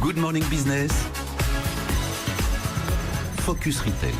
Good Morning Business, Focus Retail.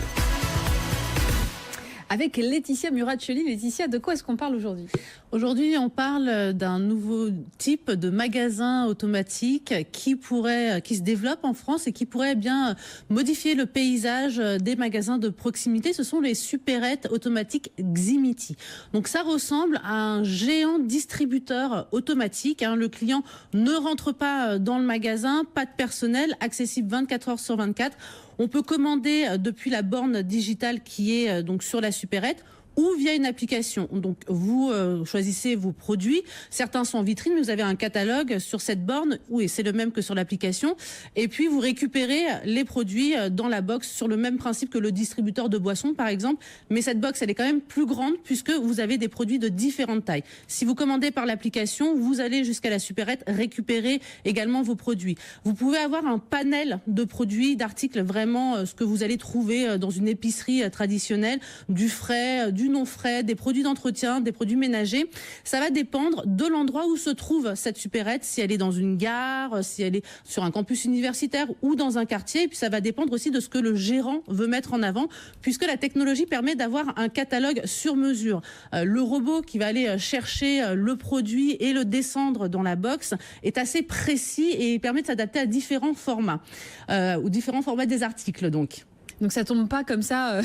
Avec Laetitia Murat-Chely. Laetitia, de quoi est-ce qu'on parle aujourd'hui ? Aujourd'hui, on parle d'un nouveau type de magasin automatique qui se développe en France et qui pourrait bien modifier le paysage des magasins de proximité. Ce sont les supérettes automatiques Ximiti. Donc ça ressemble à un géant distributeur automatique. Le client ne rentre pas dans le magasin, pas de personnel, accessible 24 heures sur 24. On peut commander depuis la borne digitale qui est donc sur la supérette ou via une application. Donc vous choisissez vos produits. Certains sont en vitrine, mais vous avez un catalogue sur cette borne. Oui, c'est le même que sur l'application. Et puis vous récupérez les produits dans la box sur le même principe que le distributeur de boissons, par exemple. Mais cette box, elle est quand même plus grande puisque vous avez des produits de différentes tailles. Si vous commandez par l'application, vous allez jusqu'à la supérette récupérer également vos produits. Vous pouvez avoir un panel de produits, d'articles, vraiment ce que vous allez trouver dans une épicerie traditionnelle, du frais, du non-frais, des produits d'entretien, des produits ménagers. Ça va dépendre de l'endroit où se trouve cette supérette, si elle est dans une gare, si elle est sur un campus universitaire ou dans un quartier. Et puis ça va dépendre aussi de ce que le gérant veut mettre en avant, puisque la technologie permet d'avoir un catalogue sur mesure. Le robot qui va aller chercher le produit et le descendre dans la box est assez précis et permet de s'adapter à différents formats, ou différents formats des articles donc. Donc ça tombe pas comme ça,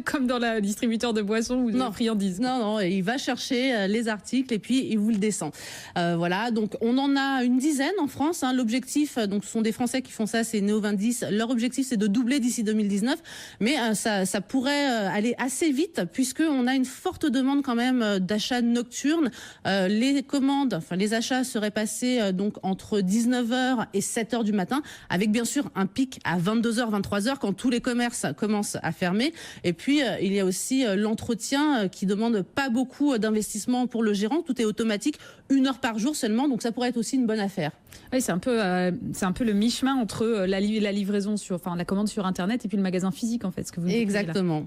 comme dans le distributeur de boissons ou de friandises. Non, il va chercher les articles et puis il vous le descend. Voilà, donc on en a une dizaine en France. L'objectif, donc ce sont des Français qui font ça, c'est Neo2010. Leur objectif, c'est de doubler d'ici 2019, mais ça pourrait aller assez vite puisqu'on a une forte demande quand même d'achats nocturnes. Les achats seraient passés donc entre 19h et 7h du matin, avec bien sûr un pic à 22h, 23h quand tous les commerces commence à fermer. Et puis, il y a aussi l'entretien qui demande pas beaucoup d'investissement pour le gérant. Tout est automatique, 1 heure par jour seulement. Donc, ça pourrait être aussi une bonne affaire. Oui, c'est un peu le mi-chemin entre la livraison la commande sur Internet et puis le magasin physique, en fait, ce que vous Exactement. Là.